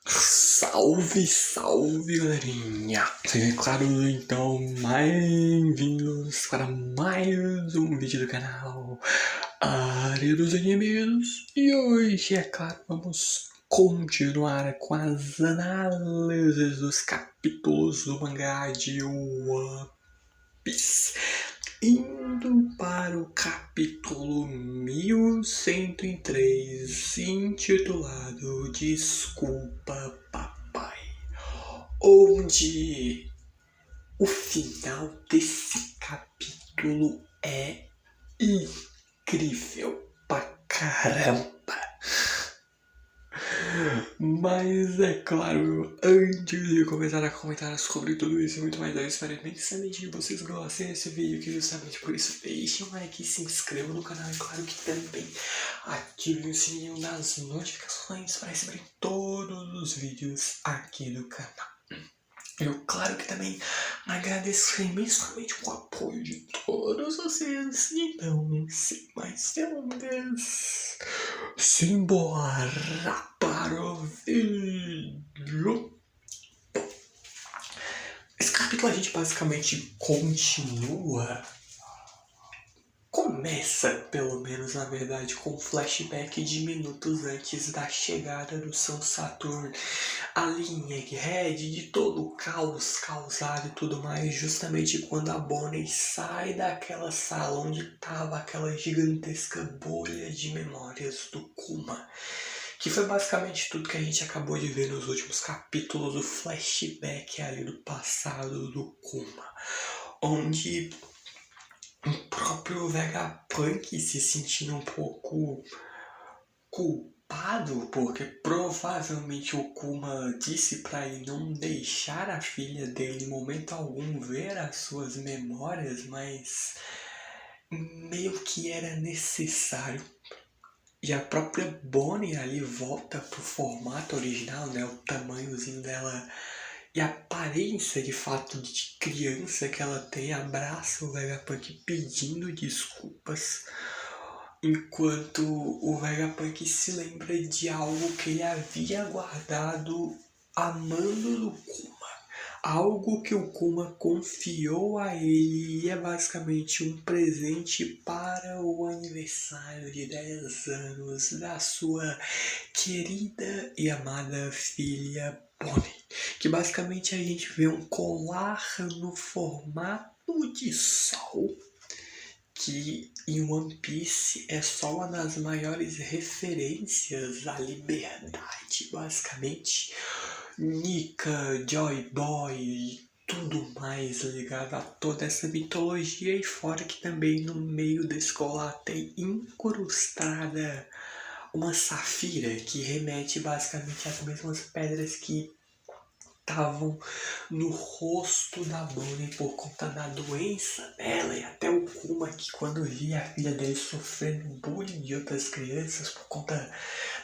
Salve, salve, galerinha! Sejam claro, então, bem-vindos para mais um vídeo do canal Área dos Animes. E hoje, é claro, vamos continuar com as análises dos capítulos do mangá de One Piece. Indo para o capítulo 1103, intitulado Desculpa, Papai, onde o final desse capítulo é incrível pra caramba. Mas é claro, antes de começar a comentar sobre tudo isso e muito mais, eu espero imensamente que vocês gostem desse vídeo, que justamente por isso deixem um like, se inscrevam no canal e claro que também ativem o sininho das notificações para receberem todos os vídeos aqui do canal. Eu, claro que também agradeço imensamente o apoio de todos vocês. Então, sem mais delongas, simbora para o vídeo. Esse capítulo a gente basicamente começa, pelo menos na verdade, com um flashback de minutos antes da chegada do São Saturno ali em Egghead, de todo o caos causado e tudo mais, justamente quando a Bonnie sai daquela sala onde estava aquela gigantesca bolha de memórias do Kuma. Que foi basicamente tudo que a gente acabou de ver nos últimos capítulos, o flashback ali do passado do Kuma. Onde o próprio Vegapunk se sentindo um pouco culpado, porque provavelmente o Kuma disse para ele não deixar a filha dele em momento algum ver as suas memórias, mas meio que era necessário. E a própria Bonnie ali volta pro formato original, né? O tamanhozinho dela e a aparência de fato de criança que ela tem, abraça o Vegapunk pedindo desculpas, enquanto o Vegapunk se lembra de algo que ele havia guardado amando do Kuma. Algo que o Kuma confiou a ele e é basicamente um presente para o aniversário de 10 anos da sua querida e amada filha Bonnie. Que basicamente a gente vê um colar no formato de sol, que em One Piece é só uma das maiores referências à liberdade, basicamente. Nika, Joy Boy e tudo mais ligado a toda essa mitologia, e fora que também no meio da escola tem incrustada uma safira que remete basicamente às mesmas pedras que estavam no rosto da Bonnie por conta da doença dela, e até o Kuma que quando via a filha dele sofrendo bullying de outras crianças por conta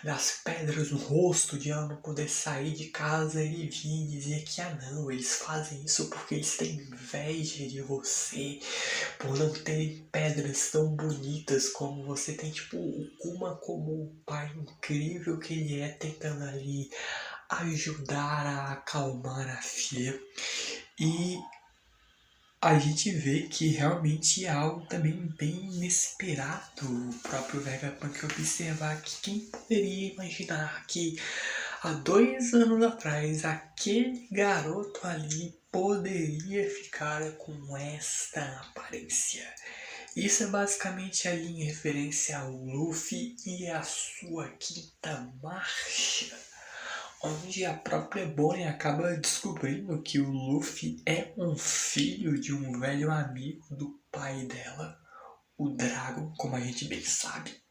das pedras no rosto, de ela não poder sair de casa, ele vinha e dizia que não, eles fazem isso porque eles têm inveja de você, por não terem pedras tão bonitas como você tem. Tipo, o Kuma como o pai incrível que ele é, tentando ali ajudar a acalmar a filha. E a gente vê que realmente é algo também bem inesperado. O próprio Vegapunk observar que quem poderia imaginar que há 2 anos atrás aquele garoto ali poderia ficar com esta aparência. Isso é basicamente ali em referência ao Luffy e a sua quinta marcha, onde a própria Bonnie acaba descobrindo que o Luffy é um filho de um velho amigo do pai dela, o Dragon, como a gente bem sabe.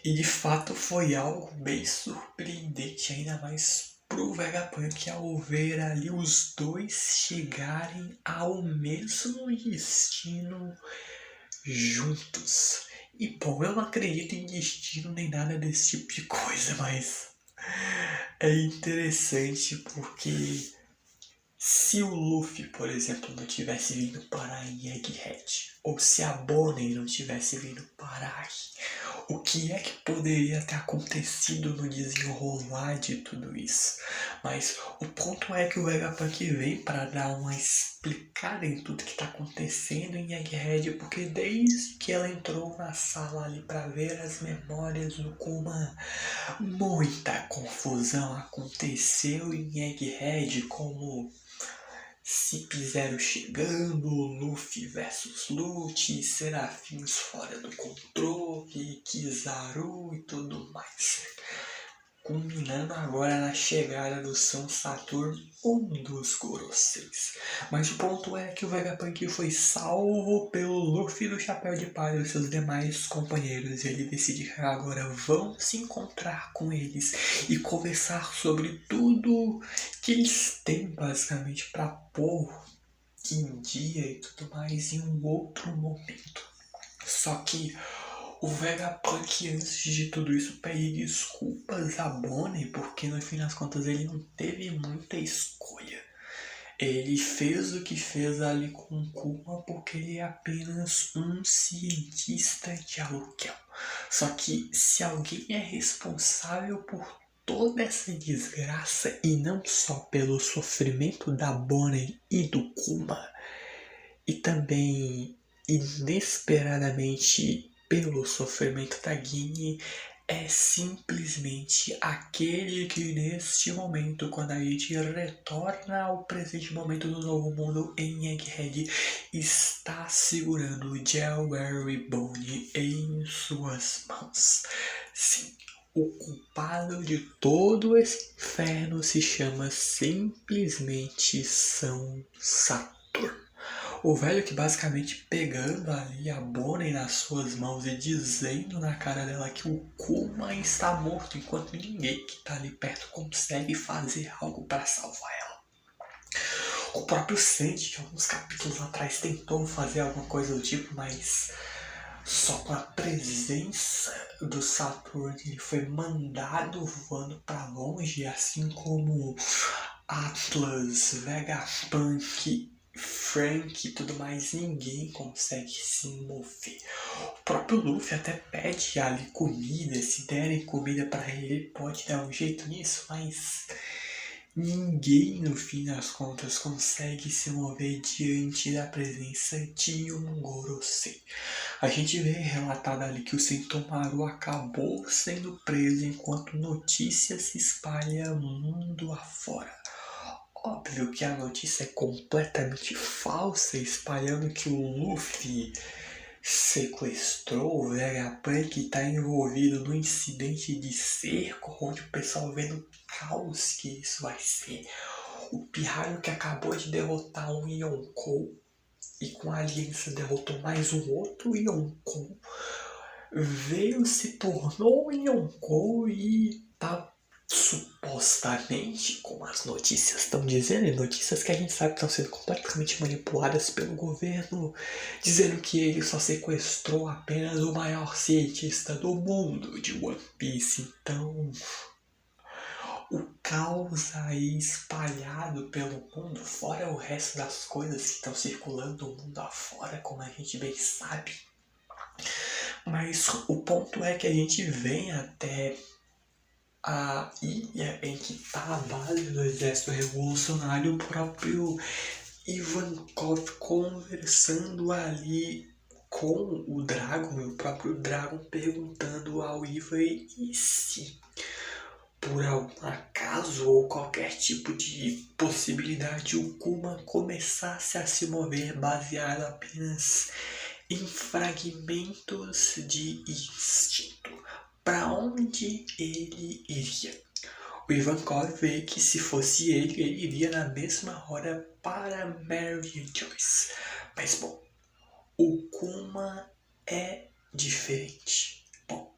E de fato foi algo bem surpreendente, ainda mais pro Vegapunk, ao ver ali os dois chegarem ao mesmo destino juntos. E bom, eu não acredito em destino nem nada desse tipo de coisa, mas é interessante porque Se o Luffy, por exemplo, não tivesse vindo parar em Egghead, ou se a Bonnie não tivesse vindo parar aqui, o que é que poderia ter acontecido no desenrolar de tudo isso? Mas o ponto é que o Vegapunk vem para dar uma explicada em tudo que está acontecendo em Egghead, porque desde que ela entrou na sala ali para ver as memórias do Kuma, muita confusão aconteceu em Egghead, como CP0 chegando, Luffy versus Lute, Serafins fora do controle, Kizaru e tudo mais. Culminando agora na chegada do São Saturno, um dos Goroseis. Mas o ponto é que o Vegapunk foi salvo pelo Luffy do Chapéu de Palha e seus demais companheiros. Ele decide que agora vão se encontrar com eles e conversar sobre tudo que eles têm basicamente para pôr em dia e tudo mais em um outro momento. Só que o Vegapunk, antes de tudo isso, pede desculpas a Bonnie, porque no fim das contas ele não teve muita escolha. Ele fez o que fez ali com o Kuma porque ele é apenas um cientista de aluguel. Só que se alguém é responsável por toda essa desgraça e não só pelo sofrimento da Bonnie e do Kuma, e também inesperadamente pelo sofrimento da Guinea, é simplesmente aquele que neste momento, quando a gente retorna ao presente momento do novo mundo em Egghead, está segurando o Jewelry Bone em suas mãos. Sim, o culpado de todo esse inferno se chama simplesmente São Saturno. O velho que basicamente pegando ali a Bonnie nas suas mãos e dizendo na cara dela que o Kuma está morto, enquanto ninguém que está ali perto consegue fazer algo para salvar ela. O próprio Sanji, que alguns capítulos atrás tentou fazer alguma coisa do tipo, mas só com a presença do Saturno ele foi mandado voando para longe, assim como Atlas, Vegapunk, Frank e tudo mais, ninguém consegue se mover. O próprio Luffy até pede ali comida, se derem comida para ele pode dar um jeito nisso, mas ninguém no fim das contas consegue se mover diante da presença de um Gorosei. A gente vê relatado ali que o Sentomaru acabou sendo preso enquanto notícia se espalha mundo afora. Óbvio que a notícia é completamente falsa, espalhando que o Luffy sequestrou o Vegapunk e está envolvido no incidente de cerco, onde o pessoal vê no caos que isso vai ser. O Pirralho que acabou de derrotar um Yonkou e com a aliança derrotou mais um outro Yonkou, veio, se tornou um Yonkou e tá supostamente, como as notícias estão dizendo, e notícias que a gente sabe que estão sendo completamente manipuladas pelo governo, dizendo que ele só sequestrou apenas o maior cientista do mundo de One Piece. Então, o caos aí espalhado pelo mundo, fora o resto das coisas que estão circulando no mundo afora, como a gente bem sabe. Mas o ponto é que a gente vem até a ilha em que está a base do exército revolucionário, o próprio Ivankov conversando ali com o Dragon, e o próprio Dragon perguntando ao Ivan e se por algum acaso ou qualquer tipo de possibilidade o Kuma começasse a se mover baseado apenas em fragmentos de instinto. Para onde ele iria? O Ivankov vê que se fosse ele iria na mesma hora para Mary Joyce. Mas bom, o Kuma é diferente. Bom,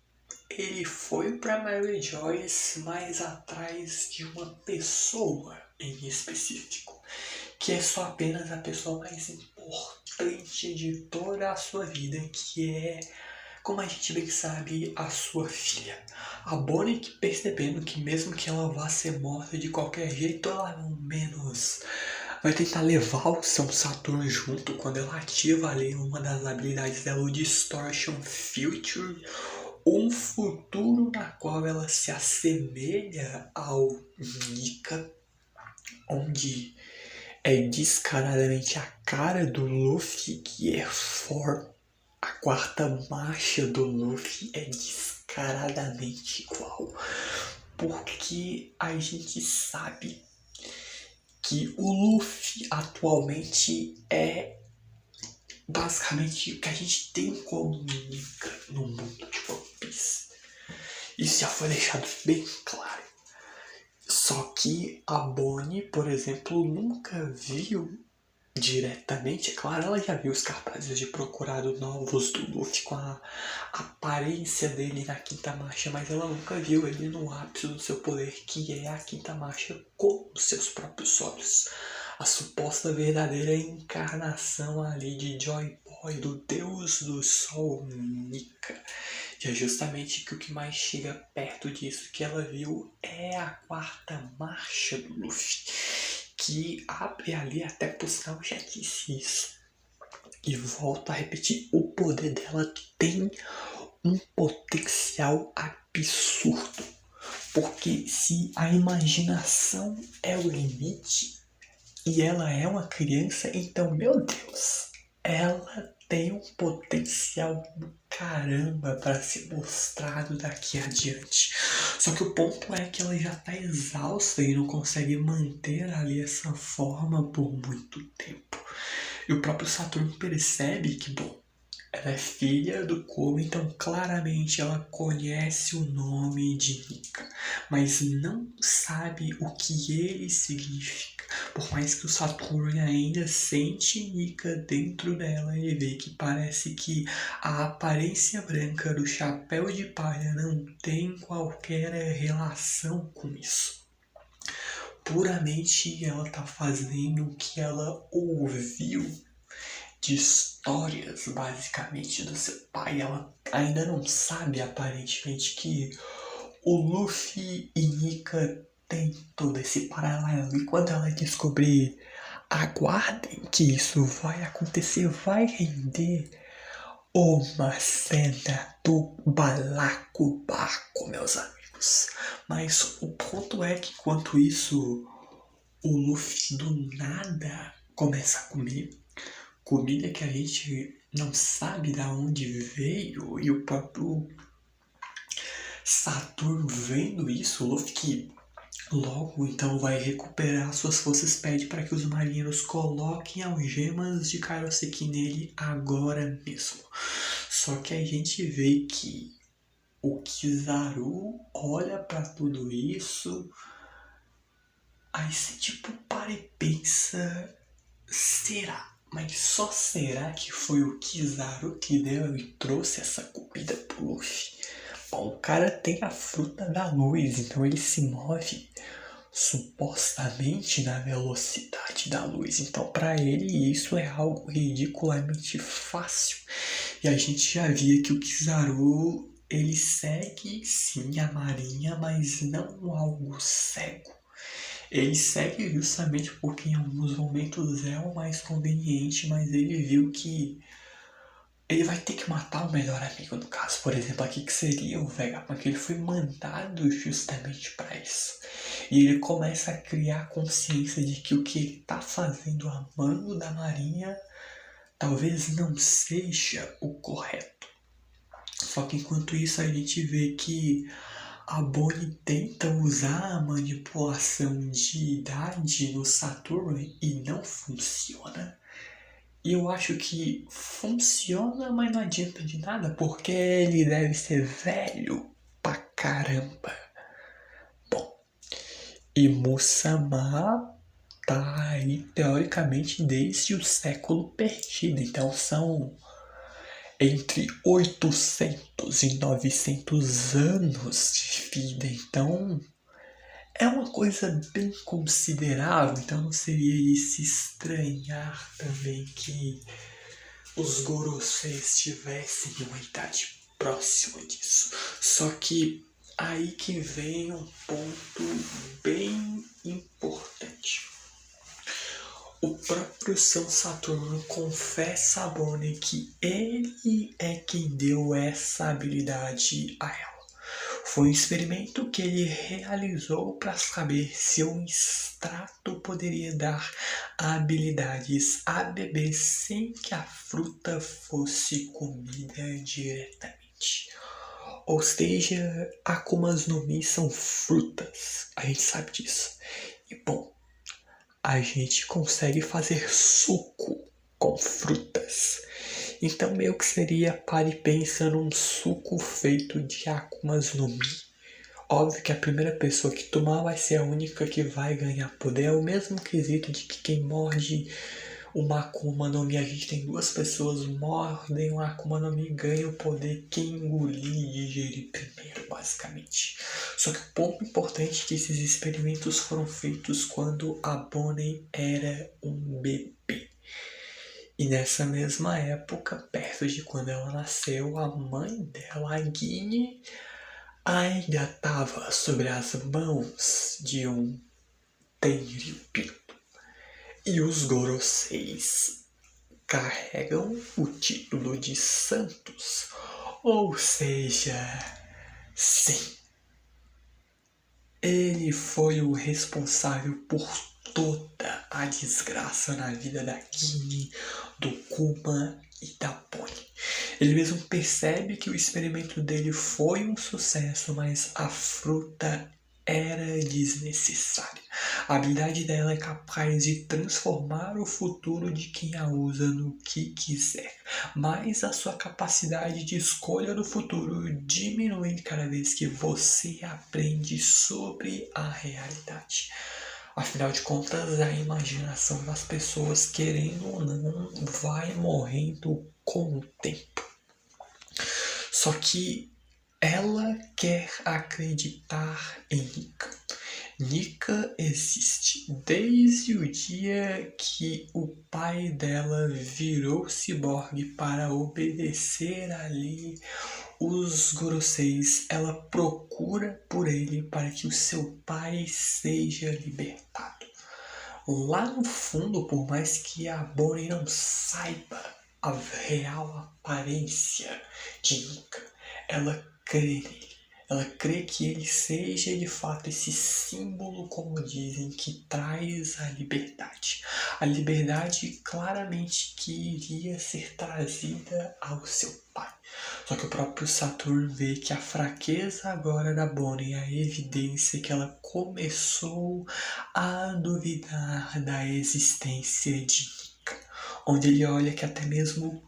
ele foi para Mary Joyce, mas atrás de uma pessoa em específico, que é só apenas a pessoa mais importante de toda a sua vida, que é, como a gente bem sabe, a sua filha. A Bonnie, percebendo que mesmo que ela vá ser morta de qualquer jeito, ela ao menos vai tentar levar o seu Saturno junto quando ela ativa ali uma das habilidades dela, o Distortion Future, um futuro na qual ela se assemelha ao Nika, onde é descaradamente a cara do Luffy que é forte. A quarta marcha do Luffy é descaradamente igual, porque a gente sabe que o Luffy atualmente é basicamente o que a gente tem como Nika no mundo de One Piece. Isso já foi deixado bem claro. Só que a Bonnie, por exemplo, nunca viu diretamente. É claro, ela já viu os cartazes de procurado novos do Luffy com a aparência dele na quinta marcha, mas ela nunca viu ele no ápice do seu poder, que é a quinta marcha, com os seus próprios olhos. A suposta verdadeira encarnação ali de Joy Boy, do deus do sol Nika. E é justamente que o que mais chega perto disso que ela viu é a quarta marcha do Luffy, que abre ali, até por sinal já disse isso, e volto a repetir, o poder dela tem um potencial absurdo, porque se a imaginação é o limite e ela é uma criança, então, meu Deus, ela tem um potencial do caramba para ser mostrado daqui adiante. Só que o ponto é que ela já está exausta e não consegue manter ali essa forma por muito tempo. E o próprio Saturno percebe que, bom, ela é filha do Kobe, então claramente ela conhece o nome de Nika, mas não sabe o que ele significa. Por mais que o Saturno ainda sente Nika dentro dela, ele vê que parece que a aparência branca do chapéu de palha não tem qualquer relação com isso. Puramente ela está fazendo o que ela ouviu de histórias, basicamente, do seu pai. Ela ainda não sabe, aparentemente, que o Luffy e Nika têm todo esse paralelo. E quando ela descobrir, aguardem que isso vai acontecer, vai render uma cena do balacobaco, meus amigos. Mas o ponto é que, enquanto isso, o Luffy do nada começa a comer comida que a gente não sabe de onde veio, e o próprio Saturno vendo isso, o Luffy que logo então vai recuperar suas forças, pede para que os marinheiros coloquem algemas de Karoseki nele agora mesmo. Só que a gente vê que o Kizaru olha para tudo isso, aí você tipo para e pensa, será? Mas só será que foi o Kizaru que deu e trouxe essa comida pro Luffy? Bom, o cara tem a fruta da luz, então ele se move supostamente na velocidade da luz. Então para ele isso é algo ridiculamente fácil. E a gente já via que o Kizaru, ele segue sim a marinha, mas não algo cego. Ele segue justamente porque em alguns momentos é o mais conveniente, mas ele viu que ele vai ter que matar o melhor amigo, no caso, por exemplo, aqui que seria o Vegapunk, ele foi mandado justamente para isso. E ele começa a criar consciência de que o que ele está fazendo a mando da marinha talvez não seja o correto. Só que enquanto isso a gente vê que a Bonnie tenta usar a manipulação de idade no Saturno e não funciona. E eu acho que funciona, mas não adianta de nada, porque ele deve ser velho pra caramba. Bom, e Musama tá aí teoricamente desde o século perdido, então são entre 800 e 900 anos de vida, então é uma coisa bem considerável, então não seria de se estranhar também que os Goroseis estivessem em uma idade próxima disso. Só que aí que vem um ponto bem importante. instrução, Saturno confessa a Bonnie que ele é quem deu essa habilidade a ela. Foi um experimento que ele realizou para saber se um extrato poderia dar habilidades a bebê sem que a fruta fosse comida diretamente. Ou seja, Akumas no Mi são frutas, a gente sabe disso. E bom, a gente consegue fazer suco com frutas. Então meio que seria para e pensa num suco feito de Akumas no Mi. Óbvio que a primeira pessoa que tomar vai ser a única que vai ganhar poder. É o mesmo quesito de que quem morde uma Akuma no Mi, a gente tem duas pessoas, mordem uma Akuma no Mi, ganha o poder quem engolir e digerir primeiro, basicamente. Só que o ponto importante é que esses experimentos foram feitos quando a Bonnie era um bebê. E nessa mesma época, perto de quando ela nasceu, a mãe dela, a Guinea, ainda estava sobre as mãos de um Tenryubito. E os Goroseis carregam o título de santos. Ou seja, sim, ele foi o responsável por toda a desgraça na vida da Guinea, do Kuma e da Bonnie. Ele mesmo percebe que o experimento dele foi um sucesso, mas a fruta era desnecessária. A habilidade dela é capaz de transformar o futuro de quem a usa no que quiser, mas a sua capacidade de escolha do futuro diminui cada vez que você aprende sobre a realidade. Afinal de contas, a imaginação das pessoas, querendo ou não, vai morrendo com o tempo. Só que ela quer acreditar em Nika. Nika existe desde o dia que o pai dela virou ciborgue para obedecer ali os Goroseis. Ela procura por ele para que o seu pai seja libertado. Lá no fundo, por mais que a Bonnie não saiba a real aparência de Nika, ela crê nele. Ela crê que ele seja de fato esse símbolo, como dizem, que traz a liberdade. A liberdade claramente que iria ser trazida ao seu pai. Só que o próprio Saturno vê que a fraqueza agora da Bonnie é a evidência que ela começou a duvidar da existência de Nika. Onde ele olha que até mesmo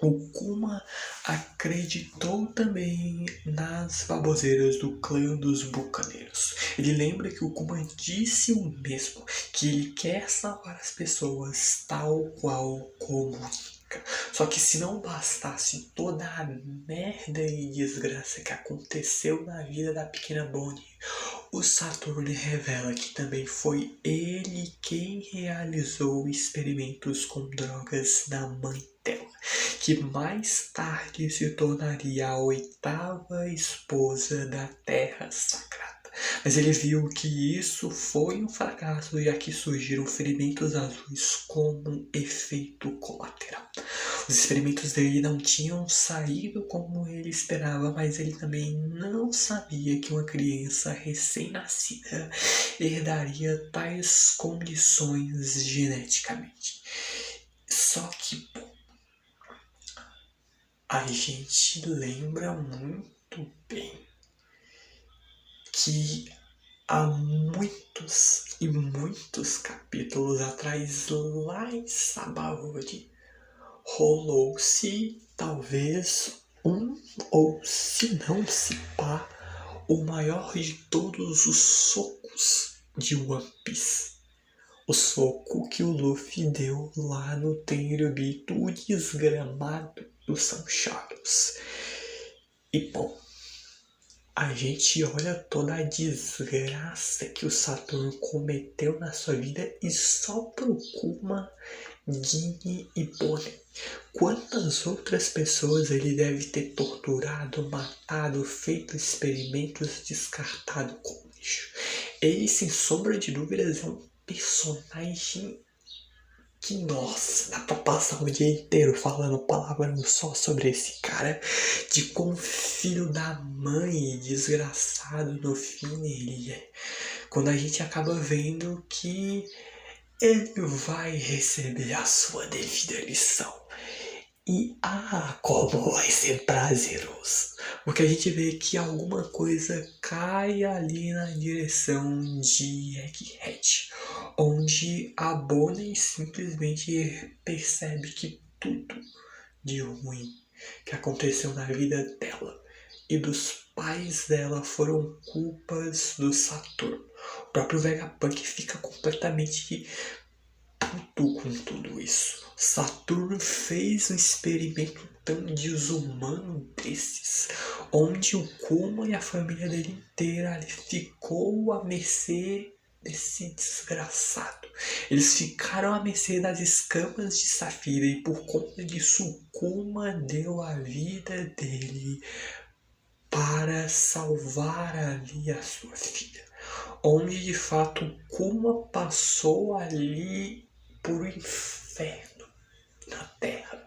o Kuma acreditou também nas baboseiras do clã dos bucaneiros. Ele lembra que o Kuma disse o mesmo, que ele quer salvar as pessoas tal qual como Nika. Só que se não bastasse toda a merda e desgraça que aconteceu na vida da pequena Bonnie, o Saturno revela que também foi ele quem realizou experimentos com drogas na mãe dela, que mais tarde se tornaria a 8ª esposa da Terra Sagrada. Mas ele viu que isso foi um fracasso e aqui surgiram ferimentos azuis como efeito colateral. Os experimentos dele não tinham saído como ele esperava, mas ele também não sabia que uma criança recém-nascida herdaria tais condições geneticamente. Só que, bom, a gente lembra muito bem que há muitos e muitos capítulos atrás, lá em Sabaody, rolou-se talvez ou se não se pá, o maior de todos os socos de One Piece. O soco que o Luffy deu lá no Tenryubito, o desgramado do São Charles. E bom, a gente olha toda a desgraça que o Saturno cometeu na sua vida e só pro Kuma, Guinea e Bonnie. Quantas outras pessoas ele deve ter torturado, matado, feito experimentos, descartado como lixo. Ele, sem sombra de dúvidas, é um personagem que, nossa, dá pra passar o dia inteiro falando palavrão só sobre esse cara, de quão filho da mãe desgraçado no fim ele é. Quando a gente acaba vendo que ele vai receber a sua devida lição. E como vai ser prazeroso! Porque a gente vê que alguma coisa cai ali na direção de Egghead, onde a Bonnie simplesmente percebe que tudo de ruim que aconteceu na vida dela e dos pais dela foram culpas do Saturno. O próprio Vegapunk fica completamente puto com tudo isso. Saturno fez um experimento tão desumano desses, onde o Kuma e a família dele inteira ficou à mercê desse desgraçado. Eles ficaram à mercê das escamas de Safira e por conta disso o Kuma deu a vida dele para salvar ali a sua filha. Onde de fato o Kuma passou ali por um inferno na Terra.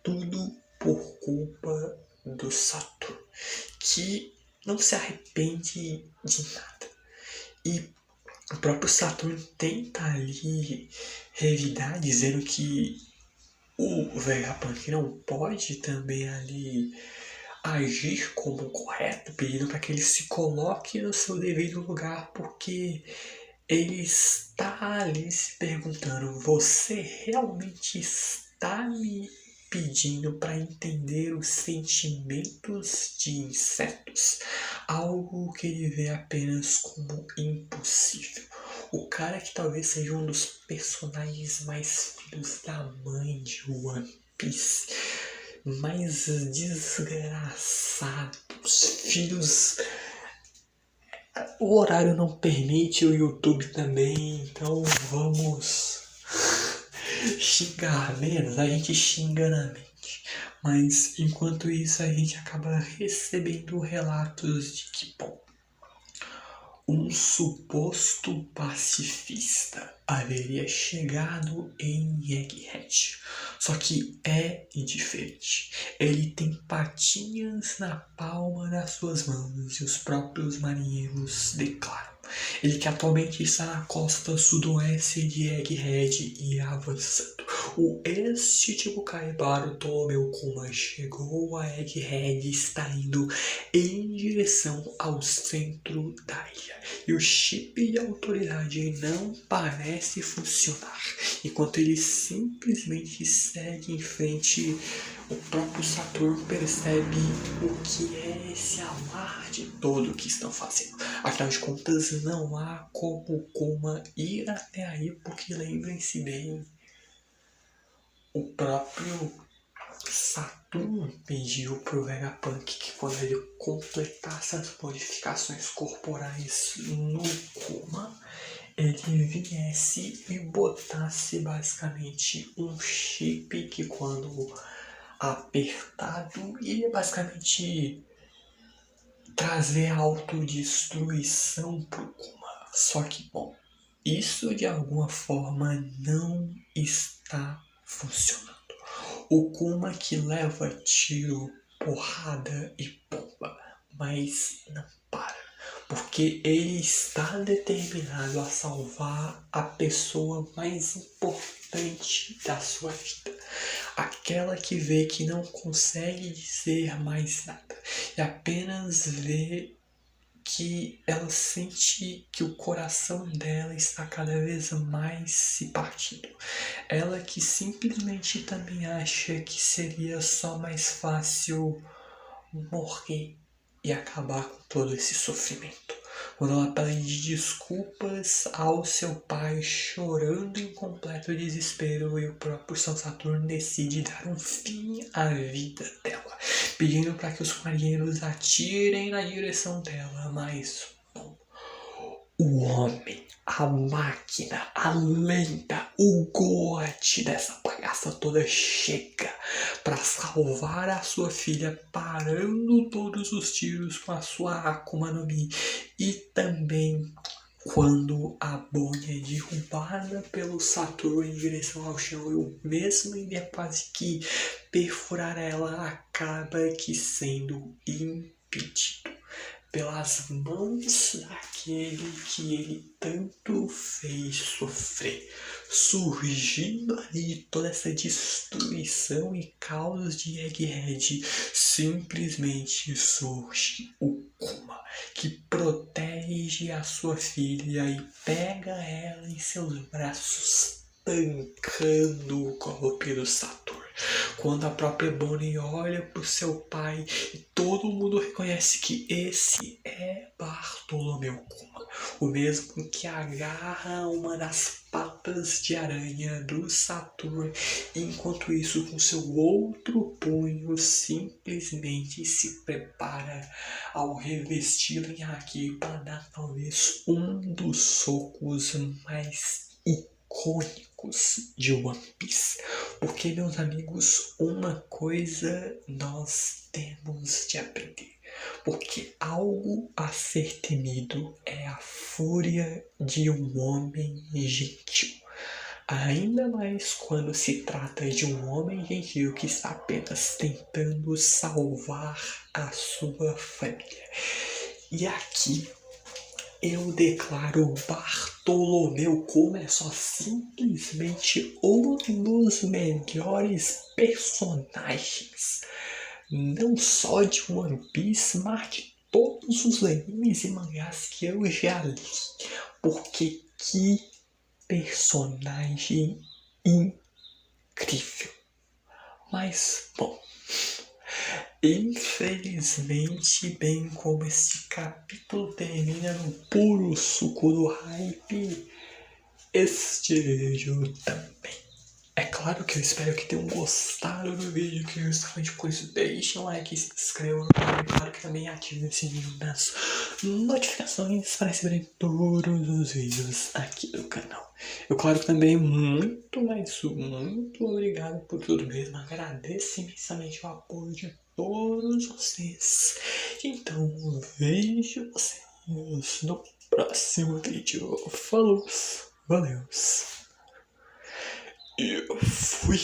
Tudo por culpa do Saturno, que não se arrepende de nada. E o próprio Saturno tenta ali revidar, dizendo que o Vegapunk não pode também ali agir como correto, pedindo para que ele se coloque no seu devido lugar, porque ele está ali se perguntando: você realmente está me pedindo para entender os sentimentos de insetos? Algo que ele vê apenas como impossível. O cara que talvez seja um dos personagens mais filhos da mãe de One Piece, mais desgraçados, filhos. O horário não permite, o YouTube também, então vamos xingar menos, a gente xinga na mente. Mas enquanto isso a gente acaba recebendo relatos de que, bom, um suposto pacifista haveria chegado em Egghead. Só que é indiferente. Ele tem patinhas na palma das suas mãos e os próprios marinheiros declaram. Ele que atualmente está na costa sudoeste de Egghead e avançando. O ex-Chichibukai Bartolomeu Kuma chegou a Egghead e está indo em direção ao centro da ilha. E o chip de autoridade não parece funcionar. Enquanto ele simplesmente segue em frente, o próprio Saturno percebe o que é esse alarde todo que estão fazendo. Afinal de contas, não há como Kuma ir até aí, porque lembrem-se bem, o próprio Saturno pediu pro Vegapunk que quando ele completasse as modificações corporais no Kuma, ele viesse e botasse basicamente um chip que quando apertado ia basicamente trazer autodestruição pro Kuma. Só que, bom, isso de alguma forma não está funcionando. O Kuma que leva tiro, porrada e bomba, mas não para, porque ele está determinado a salvar a pessoa mais importante da sua vida, aquela que vê que não consegue dizer mais nada e apenas vê que ela sente que o coração dela está cada vez mais se partindo. Ela que simplesmente também acha que seria só mais fácil morrer e acabar com todo esse sofrimento. Quando ela pede desculpas ao seu pai, chorando em completo desespero, e o próprio São Saturno decide dar um fim à vida dela, pedindo para que os marinheiros atirem na direção dela, mas bom, o homem, a máquina, a lenda, o gote dessa bagaça toda chega para salvar a sua filha, parando todos os tiros com a sua Akuma no Mi e também Quando a Bonnie é derrubada pelo Saturno em direção ao chão e o mesmo iria quase que perfurar ela, acaba que sendo impedido pelas mãos daquele que ele tanto fez sofrer, surgindo ali toda essa destruição e caos de Egghead. Simplesmente surge o Kuma, que protege a sua filha e pega ela em seus braços, tancando o golpe do Saturno. Quando a própria Bonnie olha pro seu pai e todo mundo reconhece que esse é Bartolomeu Kuma, o mesmo que agarra uma das patas de aranha do Saturno, enquanto isso com seu outro punho simplesmente se prepara ao revesti-lo em Haki para dar talvez um dos socos mais icônicos de One Piece. Porque, meus amigos, uma coisa nós temos de aprender. Porque algo a ser temido é a fúria de um homem gentil. Ainda mais quando se trata de um homem gentil que está apenas tentando salvar a sua família. E aqui eu declaro Bartolomeu Kuma só simplesmente um dos melhores personagens, não só de One Piece, mas de todos os animes e mangás que eu já li. Porque que personagem incrível. Mas, bom, infelizmente, bem como esse capítulo termina no puro suco do hype, este vídeo também. É claro que eu espero que tenham gostado do vídeo, que justamente por isso deixem um like e se inscrevam no canal. E claro que também ativem o sininho das notificações para receberem todos os vídeos aqui do canal. Eu claro que também muito obrigado por tudo mesmo. Agradeço imensamente o apoio de todos vocês. Então vejo vocês no próximo vídeo. Falou, valeu. Eu fui.